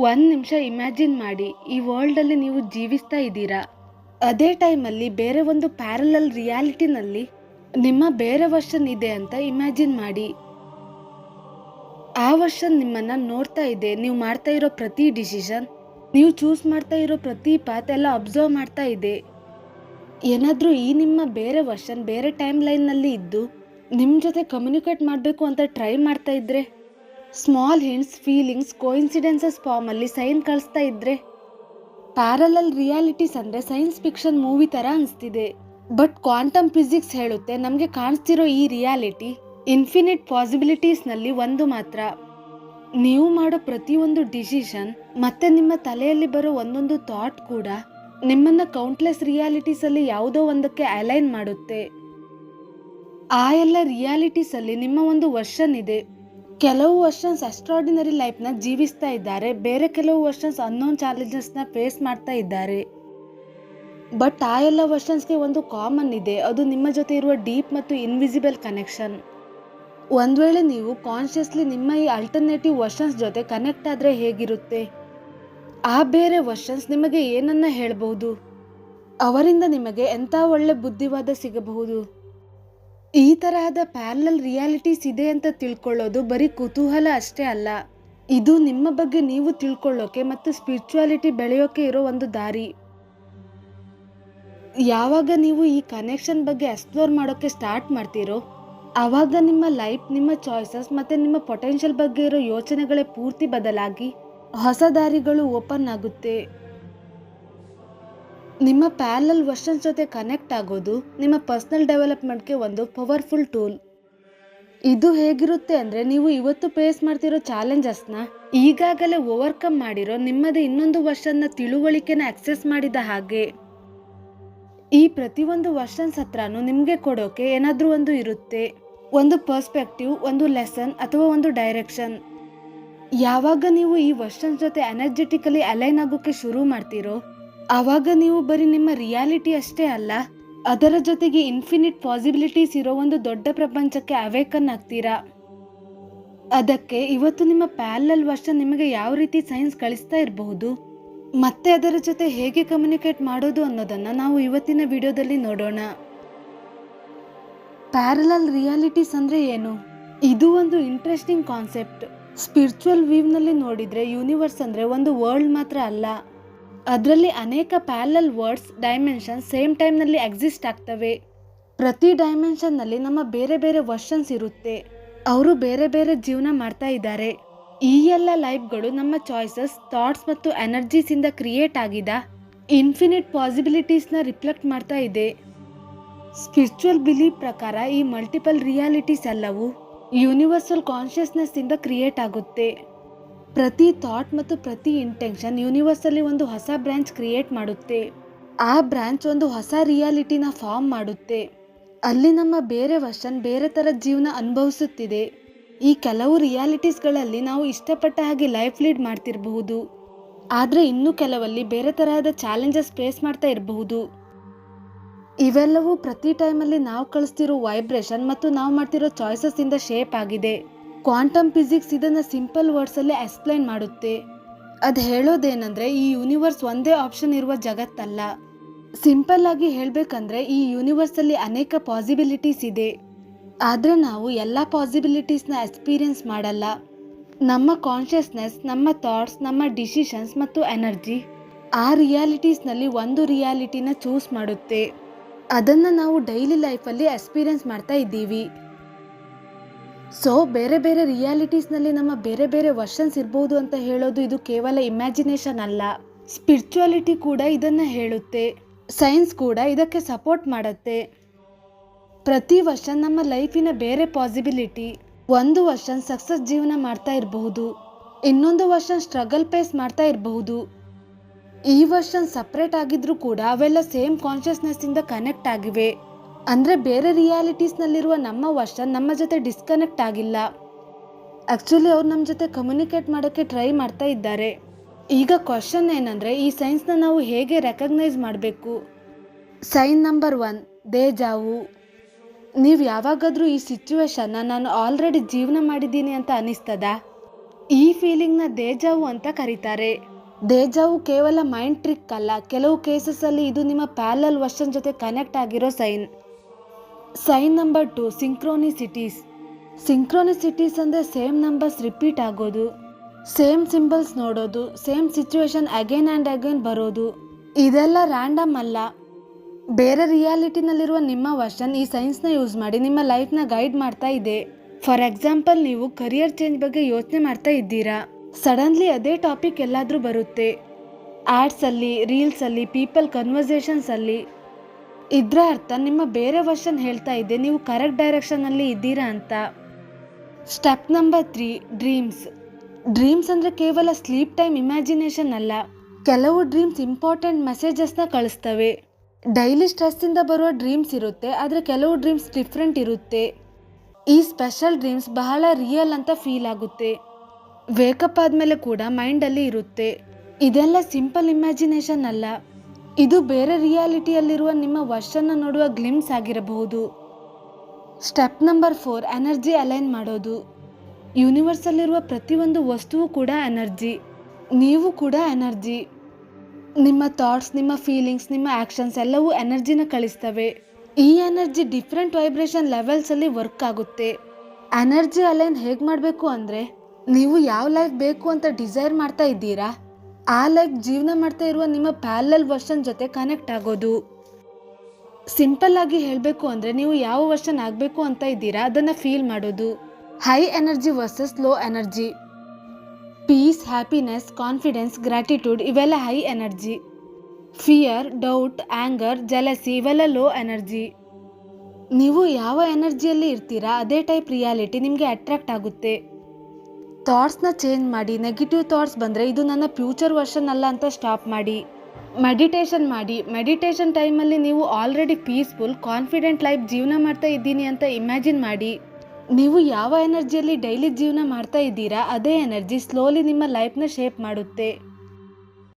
ಒಂದು ನಿಮಿಷ ಇಮ್ಯಾಜಿನ್ ಮಾಡಿ, ಈ ವರ್ಲ್ಡಲ್ಲಿ ನೀವು ಜೀವಿಸ್ತಾ ಇದ್ದೀರಾ. ಅದೇ ಟೈಮಲ್ಲಿ ಬೇರೆ ಒಂದು ಪ್ಯಾರಲಲ್ ರಿಯಾಲಿಟಿನಲ್ಲಿ ನಿಮ್ಮ ಬೇರೆ ವರ್ಷನ್ ಇದೆ ಅಂತ ಇಮ್ಯಾಜಿನ್ ಮಾಡಿ. ಆ ವರ್ಷನ್ ನಿಮ್ಮನ್ನ ನೋಡ್ತಾ ಇದೆ. ನೀವು ಮಾಡ್ತಾ ಇರೋ ಪ್ರತಿ ಡಿಸಿಷನ್, ನೀವು ಚೂಸ್ ಮಾಡ್ತಾ ಇರೋ ಪ್ರತಿ ಪಾತ್ ಎಲ್ಲ ಅಬ್ಸರ್ವ್ ಮಾಡ್ತಾ ಇದೆ. ಏನಾದರೂ ಈ ನಿಮ್ಮ ಬೇರೆ ವರ್ಷನ್ ಬೇರೆ ಟೈಮ್ ಲೈನ್ನಲ್ಲಿ ಇದ್ದು ನಿಮ್ಮ ಜೊತೆ ಕಮ್ಯುನಿಕೇಟ್ ಮಾಡಬೇಕು ಅಂತ ಟ್ರೈ ಮಾಡ್ತಾ ಇದ್ರೆ, ಸ್ಮಾಲ್ ಹಿಂಟ್ಸ್, ಫೀಲಿಂಗ್ಸ್, ಕೋಇನ್ಸಿಡೆನ್ಸಸ್ ಫಾರ್ಮಲ್ಲಿ ಸೈನ್ ಕಳಿಸ್ತಾ ಇದ್ರೆ, ಪ್ಯಾರಲಲ್ ರಿಯಾಲಿಟೀಸ್ ಅಂದರೆ ಸೈನ್ಸ್ ಫಿಕ್ಷನ್ ಮೂವಿ ಥರ ಅನಿಸ್ತಿದೆ. ಬಟ್ ಕ್ವಾಂಟಮ್ ಫಿಸಿಕ್ಸ್ ಹೇಳುತ್ತೆ ನಮಗೆ ಕಾಣಿಸ್ತಿರೋ ಈ ರಿಯಾಲಿಟಿ ಇನ್ಫಿನಿಟ್ ಪಾಸಿಬಿಲಿಟೀಸ್ನಲ್ಲಿ ಒಂದು ಮಾತ್ರ. ನೀವು ಮಾಡೋ ಪ್ರತಿಯೊಂದು ಡಿಸಿಷನ್ ಮತ್ತೆ ನಿಮ್ಮ ತಲೆಯಲ್ಲಿ ಬರೋ ಒಂದೊಂದು ಥಾಟ್ ಕೂಡ ನಿಮ್ಮನ್ನ ಕೌಂಟ್ಲೆಸ್ ರಿಯಾಲಿಟೀಸಲ್ಲಿ ಯಾವುದೋ ಒಂದಕ್ಕೆ ಅಲೈನ್ ಮಾಡುತ್ತೆ. ಆ ಎಲ್ಲ ರಿಯಾಲಿಟೀಸಲ್ಲಿ ನಿಮ್ಮ ಒಂದು ವರ್ಷನ್ ಇದೆ. ಕೆಲವು ವರ್ಷನ್ಸ್ ಎಕ್ಸ್ಟ್ರಾರ್ಡಿನರಿ ಲೈಫ್ನ ಜೀವಿಸ್ತಾ ಇದ್ದಾರೆ, ಬೇರೆ ಕೆಲವು ವರ್ಷನ್ಸ್ ಅನ್ನೋನ್ ಚಾಲೆಂಜಸ್ನ ಫೇಸ್ ಮಾಡ್ತಾ ಇದ್ದಾರೆ. ಬಟ್ ಆ ಎಲ್ಲ ವರ್ಷನ್ಸ್ಗೆ ಒಂದು ಕಾಮನ್ ಇದೆ, ಅದು ನಿಮ್ಮ ಜೊತೆ ಇರುವ ಡೀಪ್ ಮತ್ತು ಇನ್ವಿಸಿಬಲ್ ಕನೆಕ್ಷನ್. ಒಂದು ವೇಳೆ ನೀವು ಕಾನ್ಷಿಯಸ್ಲಿ ನಿಮ್ಮ ಈ ಅಲ್ಟರ್ನೇಟಿವ್ ವರ್ಷನ್ಸ್ ಜೊತೆ ಕನೆಕ್ಟ್ ಆದರೆ ಹೇಗಿರುತ್ತೆ? ಆ ಬೇರೆ ವರ್ಷನ್ಸ್ ನಿಮಗೆ ಏನನ್ನ ಹೇಳಬಹುದು? ಅವರಿಂದ ನಿಮಗೆ ಎಂಥ ಒಳ್ಳೆ ಬುದ್ಧಿವಾದ ಸಿಗಬಹುದು? ಈ ತರಹದ ಪ್ಯಾರಲಲ್ ರಿಯಾಲಿಟೀಸ್ ಇದೆ ಅಂತ ತಿಳ್ಕೊಳ್ಳೋದು ಬರೀ ಕುತೂಹಲ ಅಷ್ಟೇ ಅಲ್ಲ, ಇದು ನಿಮ್ಮ ಬಗ್ಗೆ ನೀವು ತಿಳ್ಕೊಳ್ಳೋಕೆ ಮತ್ತು ಸ್ಪಿರಿಚುವಾಲಿಟಿ ಬೆಳೆಯೋಕೆ ಇರೋ ಒಂದು ದಾರಿ. ಯಾವಾಗ ನೀವು ಈ ಕನೆಕ್ಷನ್ ಬಗ್ಗೆ ಎಕ್ಸ್ಪ್ಲೋರ್ ಮಾಡೋಕ್ಕೆ ಸ್ಟಾರ್ಟ್ ಮಾಡ್ತೀರೋ, ಆವಾಗ ನಿಮ್ಮ ಲೈಫ್, ನಿಮ್ಮ ಚಾಯ್ಸಸ್ ಮತ್ತು ನಿಮ್ಮ ಪೊಟೆನ್ಷಿಯಲ್ ಬಗ್ಗೆ ಇರೋ ಯೋಚನೆಗಳೇ ಪೂರ್ತಿ ಬದಲಾಗಿ ಹೊಸ ದಾರಿಗಳು ಓಪನ್ ಆಗುತ್ತೆ. ನಿಮ್ಮ ಪ್ಯಾರಲಲ್ ವರ್ಷನ್ಸ್ ಜೊತೆ ಕನೆಕ್ಟ್ ಆಗೋದು ನಿಮ್ಮ ಪರ್ಸನಲ್ ಡೆವಲಪ್ಮೆಂಟ್ಗೆ ಒಂದು ಪವರ್ಫುಲ್ ಟೂಲ್. ಇದು ಹೇಗಿರುತ್ತೆ ಅಂದರೆ, ನೀವು ಇವತ್ತು ಫೇಸ್ ಮಾಡ್ತಿರೋ ಚಾಲೆಂಜಸ್ನ ಈಗಾಗಲೇ ಓವರ್ಕಮ್ ಮಾಡಿರೋ ನಿಮ್ಮದೇ ಇನ್ನೊಂದು ವರ್ಷನ್ನ ತಿಳುವಳಿಕೆನ ಆಕ್ಸೆಸ್ ಮಾಡಿದ ಹಾಗೆ. ಈ ಪ್ರತಿಯೊಂದು ವರ್ಷನ್ಸ್ ಹತ್ರನೂ ನಿಮಗೆ ಕೊಡೋಕೆ ಏನಾದರೂ ಒಂದು ಇರುತ್ತೆ, ಒಂದು ಪರ್ಸ್ಪೆಕ್ಟಿವ್, ಒಂದು ಲೆಸನ್ ಅಥವಾ ಒಂದು ಡೈರೆಕ್ಷನ್. ಯಾವಾಗ ನೀವು ಈ ವರ್ಷನ್ಸ್ ಜೊತೆ ಎನರ್ಜೆಟಿಕಲಿ ಅಲೈನ್ ಆಗೋಕ್ಕೆ ಶುರು ಮಾಡ್ತೀರೋ, ಆವಾಗ ನೀವು ಬರೀ ನಿಮ್ಮ ರಿಯಾಲಿಟಿ ಅಷ್ಟೇ ಅಲ್ಲ, ಅದರ ಜೊತೆಗೆ ಇನ್ಫಿನಿಟ್ ಪಾಸಿಬಿಲಿಟೀಸ್ ಇರೋ ಒಂದು ದೊಡ್ಡ ಪ್ರಪಂಚಕ್ಕೆ ಅವೇಕನ್ ಆಗ್ತೀರಾ. ಅದಕ್ಕೆ ಇವತ್ತು ನಿಮ್ಮ ಪ್ಯಾರಲಲ್ ವರ್ಷನ್ ನಿಮಗೆ ಯಾವ ರೀತಿ ಸೈನ್ಸ್ ಕಳಿಸ್ತಾ ಇರಬಹುದು ಮತ್ತೆ ಅದರ ಜೊತೆ ಹೇಗೆ ಕಮ್ಯುನಿಕೇಟ್ ಮಾಡೋದು ಅನ್ನೋದನ್ನು ನಾವು ಇವತ್ತಿನ ವಿಡಿಯೋದಲ್ಲಿ ನೋಡೋಣ. ಪ್ಯಾರಲಲ್ ರಿಯಾಲಿಟೀಸ್ ಅಂದರೆ ಏನು? ಇದು ಒಂದು ಇಂಟ್ರೆಸ್ಟಿಂಗ್ ಕಾನ್ಸೆಪ್ಟ್. ಸ್ಪಿರಿಚುವಲ್ ವ್ಯೂವ್ನಲ್ಲಿ ನೋಡಿದರೆ ಯೂನಿವರ್ಸ್ ಅಂದರೆ ಒಂದು ವರ್ಲ್ಡ್ ಮಾತ್ರ ಅಲ್ಲ, ಅದರಲ್ಲಿ ಅನೇಕ ಪ್ಯಾರಲಲ್ ವರ್ಡ್ಸ್, ಡೈಮೆನ್ಷನ್ ಸೇಮ್ ಟೈಮ್ನಲ್ಲಿ ಎಕ್ಸಿಸ್ಟ್ ಆಗ್ತವೆ. ಪ್ರತಿ ಡೈಮೆನ್ಷನ್ನಲ್ಲಿ ನಮ್ಮ ಬೇರೆ ಬೇರೆ ವರ್ಷನ್ಸ್ ಇರುತ್ತೆ, ಅವರು ಬೇರೆ ಬೇರೆ ಜೀವನ ಮಾಡ್ತಾ ಇದ್ದಾರೆ. ಈ ಎಲ್ಲ ಲೈಫ್ಗಳು ನಮ್ಮ ಚಾಯ್ಸಸ್, ಥಾಟ್ಸ್ ಮತ್ತು ಎನರ್ಜೀಸಿಂದ ಕ್ರಿಯೇಟ್ ಆಗಿದ ಇನ್ಫಿನಿಟ್ ಪಾಸಿಬಿಲಿಟೀಸ್ನ ರಿಫ್ಲೆಕ್ಟ್ ಮಾಡ್ತಾ ಇದೆ. ಸ್ಪಿರಿಚುವಲ್ ಬಿಲೀಫ್ ಪ್ರಕಾರ ಈ ಮಲ್ಟಿಪಲ್ ರಿಯಾಲಿಟೀಸ್ ಎಲ್ಲವೂ ಯೂನಿವರ್ಸಲ್ ಕಾನ್ಷಿಯಸ್ನೆಸ್ಸಿಂದ ಕ್ರಿಯೇಟ್ ಆಗುತ್ತೆ. ಪ್ರತಿ ಥಾಟ್ ಮತ್ತು ಪ್ರತಿ ಇಂಟೆನ್ಷನ್ ಯೂನಿವರ್ಸಲ್ಲಿ ಒಂದು ಹೊಸ ಬ್ರಾಂಚ್ ಕ್ರಿಯೇಟ್ ಮಾಡುತ್ತೆ. ಆ ಬ್ರಾಂಚ್ ಒಂದು ಹೊಸ ರಿಯಾಲಿಟಿನ ಫಾರ್ಮ್ ಮಾಡುತ್ತೆ. ಅಲ್ಲಿ ನಮ್ಮ ಬೇರೆ ವರ್ಷನ್ ಬೇರೆ ಥರ ಜೀವನ ಅನುಭವಿಸುತ್ತಿದೆ. ಈ ಕೆಲವು ರಿಯಾಲಿಟೀಸ್ಗಳಲ್ಲಿ ನಾವು ಇಷ್ಟಪಟ್ಟ ಹಾಗೆ ಲೈಫ್ ಲೀಡ್ ಮಾಡ್ತಿರಬಹುದು, ಆದರೆ ಇನ್ನೂ ಕೆಲವಲ್ಲಿ ಬೇರೆ ತರಹದ ಚಾಲೆಂಜಸ್ ಫೇಸ್ ಮಾಡ್ತಾ ಇರಬಹುದು. ಇವೆಲ್ಲವೂ ಪ್ರತಿ ಟೈಮಲ್ಲಿ ನಾವು ಕಳಿಸ್ತಿರೋ ವೈಬ್ರೇಷನ್ ಮತ್ತು ನಾವು ಮಾಡ್ತಿರೋ ಚಾಯ್ಸಸ್ ಇಂದ ಶೇಪ್ ಆಗಿದೆ. ಕ್ವಾಂಟಮ್ ಫಿಸಿಕ್ಸ್ ಇದನ್ನು ಸಿಂಪಲ್ ವರ್ಡ್ಸಲ್ಲಿ ಎಕ್ಸ್ಪ್ಲೈನ್ ಮಾಡುತ್ತೆ. ಅದು ಹೇಳೋದೇನೆಂದರೆ, ಈ ಯೂನಿವರ್ಸ್ ಒಂದೇ ಆಪ್ಷನ್ ಇರುವ ಜಗತ್ತಲ್ಲ. ಸಿಂಪಲ್ ಆಗಿ ಹೇಳಬೇಕಂದ್ರೆ, ಈ ಯೂನಿವರ್ಸಲ್ಲಿ ಅನೇಕ ಪಾಸಿಬಿಲಿಟೀಸ್ ಇದೆ, ಆದರೆ ನಾವು ಎಲ್ಲ ಪಾಸಿಬಿಲಿಟೀಸ್ನ ಎಕ್ಸ್ಪೀರಿಯನ್ಸ್ ಮಾಡಲ್ಲ. ನಮ್ಮ ಕಾನ್ಷಿಯಸ್ನೆಸ್, ನಮ್ಮ ಥಾಟ್ಸ್, ನಮ್ಮ ಡಿಸಿಷನ್ಸ್ ಮತ್ತು ಎನರ್ಜಿ ಆ ರಿಯಾಲಿಟೀಸ್ನಲ್ಲಿ ಒಂದು ರಿಯಾಲಿಟಿನ ಚೂಸ್ ಮಾಡುತ್ತೆ. ಅದನ್ನು ನಾವು ಡೈಲಿ ಲೈಫಲ್ಲಿ ಎಕ್ಸ್ಪೀರಿಯನ್ಸ್ ಮಾಡ್ತಾ ಇದ್ದೀವಿ. ಸೊ ಬೇರೆ ಬೇರೆ ರಿಯಾಲಿಟೀಸ್ನಲ್ಲಿ ನಮ್ಮ ಬೇರೆ ಬೇರೆ ವರ್ಷನ್ಸ್ ಇರ್ಬೋದು ಅಂತ ಹೇಳೋದು ಇದು ಕೇವಲ ಇಮ್ಯಾಜಿನೇಷನ್ ಅಲ್ಲ. ಸ್ಪಿರಿಚುವಾಲಿಟಿ ಕೂಡ ಇದನ್ನು ಹೇಳುತ್ತೆ, ಸೈನ್ಸ್ ಕೂಡ ಇದಕ್ಕೆ ಸಪೋರ್ಟ್ ಮಾಡುತ್ತೆ. ಪ್ರತಿ ವರ್ಷ ನಮ್ಮ ಲೈಫಿನ ಬೇರೆ ಪಾಸಿಬಿಲಿಟಿ. ಒಂದು ವರ್ಷ ಸಕ್ಸಸ್ ಜೀವನ ಮಾಡ್ತಾ ಇರಬಹುದು, ಇನ್ನೊಂದು ವರ್ಷ ಸ್ಟ್ರಗಲ್ ಫೇಸ್ ಮಾಡ್ತಾ ಇರಬಹುದು. ಈ ವರ್ಷ ಸಪ್ರೇಟ್ ಆಗಿದ್ರೂ ಕೂಡ ಅವೆಲ್ಲ ಸೇಮ್ ಕಾನ್ಷಿಯಸ್ನೆಸ್ಸಿಂದ ಕನೆಕ್ಟ್ ಆಗಿವೆ. ಅಂದರೆ ಬೇರೆ ರಿಯಾಲಿಟೀಸ್ನಲ್ಲಿರುವ ನಮ್ಮ ವರ್ಷ ನಮ್ಮ ಜೊತೆ ಡಿಸ್ಕನೆಕ್ಟ್ ಆಗಿಲ್ಲ. ಆ್ಯಕ್ಚುಲಿ ಅವ್ರು ನಮ್ಮ ಜೊತೆ ಕಮ್ಯುನಿಕೇಟ್ ಮಾಡೋಕ್ಕೆ ಟ್ರೈ ಮಾಡ್ತಾ ಇದ್ದಾರೆ. ಈಗ ಕ್ವಶನ್ ಏನಂದರೆ, ಈ ಸೈನ್ಸ್ನ ನಾವು ಹೇಗೆ ರೆಕಗ್ನೈಸ್ ಮಾಡಬೇಕು? Sign number 1, deja vu. ನೀವು ಯಾವಾಗಾದರೂ ಈ ಸಿಚುವೇಶನ್ನ ನಾನು ಆಲ್ರೆಡಿ ಜೀವನ ಮಾಡಿದ್ದೀನಿ ಅಂತ ಅನಿಸ್ತದಾ? ಈ ಫೀಲಿಂಗ್ನ ದೇಜಾವು ಅಂತ ಕರೀತಾರೆ. ದೇಜಾವು ಕೇವಲ ಮೈಂಡ್ ಟ್ರಿಕ್ ಅಲ್ಲ, ಕೆಲವು ಕೇಸಸ್ಸಲ್ಲಿ ಇದು ನಿಮ್ಮ ಪ್ಯಾರಲಲ್ ವರ್ಷನ್ ಜೊತೆ ಕನೆಕ್ಟ್ ಆಗಿರೋ sign. Sign number 2, synchronicities. Synchronicities ಅಂದರೆ ಸೇಮ್ ನಂಬರ್ಸ್ ರಿಪೀಟ್ ಆಗೋದು, ಸೇಮ್ ಸಿಂಬಲ್ಸ್ ನೋಡೋದು, same situation again and again ಬರೋದು. ಇದೆಲ್ಲ ರ್ಯಾಂಡಮ್ ಅಲ್ಲ. ಬೇರೆ ರಿಯಾಲಿಟಿನಲ್ಲಿರುವ ನಿಮ್ಮ ವರ್ಷನ್ ಈ ಸೈನ್ಸ್ನ ಯೂಸ್ ಮಾಡಿ ನಿಮ್ಮ ಲೈಫ್ನ ಗೈಡ್ ಮಾಡ್ತಾ ಇದೆ. ಫಾರ್ ಎಕ್ಸಾಂಪಲ್, ನೀವು ಕರಿಯರ್ ಚೇಂಜ್ ಬಗ್ಗೆ ಯೋಚನೆ ಮಾಡ್ತಾ ಇದ್ದೀರಾ. ಸಡನ್ಲಿ ಅದೇ ಟಾಪಿಕ್ ಎಲ್ಲಾದರೂ ಬರುತ್ತೆ, ಆ್ಯಡ್ಸಲ್ಲಿ, ರೀಲ್ಸಲ್ಲಿ, ಪೀಪಲ್ ಕನ್ವರ್ಸೇಷನ್ಸಲ್ಲಿ. ಇದರ ಅರ್ಥ ನಿಮ್ಮ ಬೇರೆ ವರ್ಷನ್ ಹೇಳ್ತಾ ಇದೆ ನೀವು ಕರೆಕ್ಟ್ ಡೈರೆಕ್ಷನಲ್ಲಿ ಇದ್ದೀರಾ ಅಂತ. Step number 3, dreams. ಡ್ರೀಮ್ಸ್ ಅಂದರೆ ಕೇವಲ ಸ್ಲೀಪ್ ಟೈಮ್ ಇಮ್ಯಾಜಿನೇಷನ್ ಅಲ್ಲ. ಕೆಲವು ಡ್ರೀಮ್ಸ್ ಇಂಪಾರ್ಟೆಂಟ್ ಮೆಸೇಜಸ್ನ ಕಳಿಸ್ತವೆ. ಡೈಲಿ ಸ್ಟ್ರೆಸ್ಸಿಂದ ಬರುವ ಡ್ರೀಮ್ಸ್ ಇರುತ್ತೆ, ಆದರೆ ಕೆಲವು ಡ್ರೀಮ್ಸ್ ಡಿಫ್ರೆಂಟ್ ಇರುತ್ತೆ. ಈ ಸ್ಪೆಷಲ್ ಡ್ರೀಮ್ಸ್ ಬಹಳ ರಿಯಲ್ ಅಂತ ಫೀಲ್ ಆಗುತ್ತೆ. ವೇಕಪ್ ಆದಮೇಲೆ ಕೂಡ ಮೈಂಡಲ್ಲಿ ಇರುತ್ತೆ. ಇದೆಲ್ಲ ಸಿಂಪಲ್ ಇಮ್ಯಾಜಿನೇಷನ್ ಅಲ್ಲ, ಇದು ಬೇರೆ ರಿಯಾಲಿಟಿಯಲ್ಲಿರುವ ನಿಮ್ಮ ವರ್ಷನ್ನ ನೋಡುವ ಗ್ಲಿಮ್ಸ್ ಆಗಿರಬಹುದು. ಸ್ಟೆಪ್ ನಂಬರ್ 4, ಎನರ್ಜಿ ಅಲೈನ್ ಮಾಡೋದು. ಯೂನಿವರ್ಸಲ್ಲಿರುವ ಪ್ರತಿಯೊಂದು ವಸ್ತುವು ಕೂಡ ಎನರ್ಜಿ, ನೀವು ಕೂಡ ಎನರ್ಜಿ. ನಿಮ್ಮ ಥಾಟ್ಸ್, ನಿಮ್ಮ ಫೀಲಿಂಗ್ಸ್, ನಿಮ್ಮ ಆ್ಯಕ್ಷನ್ಸ್ ಎಲ್ಲವೂ ಎನರ್ಜಿನ ಕಳಿಸ್ತವೆ. ಈ ಎನರ್ಜಿ ಡಿಫ್ರೆಂಟ್ ವೈಬ್ರೇಷನ್ ಲೆವೆಲ್ಸಲ್ಲಿ ವರ್ಕ್ ಆಗುತ್ತೆ. ಎನರ್ಜಿ ಅಲೈನ್ ಹೇಗೆ ಮಾಡಬೇಕು ಅಂದರೆ, ನೀವು ಯಾವ ಲೈಫ್ ಬೇಕು ಅಂತ ಡಿಸೈರ್ ಮಾಡ್ತಾ ಇದ್ದೀರಾ, ಆ ಲೈಫ್ ಜೀವನ ಮಾಡ್ತಾ ಇರುವ ನಿಮ್ಮ ಪ್ಯಾರಲಲ್ ವರ್ಷನ್ ಜೊತೆ ಕನೆಕ್ಟ್ ಆಗೋದು. ಸಿಂಪಲ್ ಆಗಿ ಹೇಳಬೇಕು ಅಂದರೆ, ನೀವು ಯಾವ ವರ್ಷನ್ ಆಗಬೇಕು ಅಂತ ಇದ್ದೀರಾ ಅದನ್ನು ಫೀಲ್ ಮಾಡೋದು. High energy versus low energy. Peace, happiness, confidence, gratitude ಇವೆಲ್ಲ high energy. Fear, doubt, anger, jealousy ಇವೆಲ್ಲ ಲೋ ಎನರ್ಜಿ. ನೀವು ಯಾವ ಎನರ್ಜಿಯಲ್ಲಿ ಇರ್ತೀರಾ ಅದೇ ಟೈಪ್ ರಿಯಾಲಿಟಿ ನಿಮಗೆ ಅಟ್ರಾಕ್ಟ್ ಆಗುತ್ತೆ. ಥಾಟ್ಸ್ನ ಚೇಂಜ್ ಮಾಡಿ. ನೆಗೆಟಿವ್ ಥಾಟ್ಸ್ ಬಂದರೆ ಇದು ನನ್ನ ಫ್ಯೂಚರ್ ವರ್ಷನ್ ಅಲ್ಲ ಅಂತ ಸ್ಟಾಪ್ ಮಾಡಿ. ಮೆಡಿಟೇಷನ್ ಮಾಡಿ. ಮೆಡಿಟೇಷನ್ ಟೈಮಲ್ಲಿ ನೀವು ಆಲ್ರೆಡಿ ಪೀಸ್ಫುಲ್, ಕಾನ್ಫಿಡೆಂಟ್ ಲೈಫ್ ಜೀವನ ಮಾಡ್ತಾ ಇದ್ದೀನಿ ಅಂತ ಇಮ್ಯಾಜಿನ್ ಮಾಡಿ. ನೀವು ಯಾವ ಎನರ್ಜಿಯಲ್ಲಿ ಡೈಲಿ ಜೀವನ ಮಾಡ್ತಾ ಇದ್ದೀರಾ ಅದೇ ಎನರ್ಜಿ ಸ್ಲೋಲಿ ನಿಮ್ಮ ಲೈಫ್ನ ಶೇಪ್ ಮಾಡುತ್ತೆ.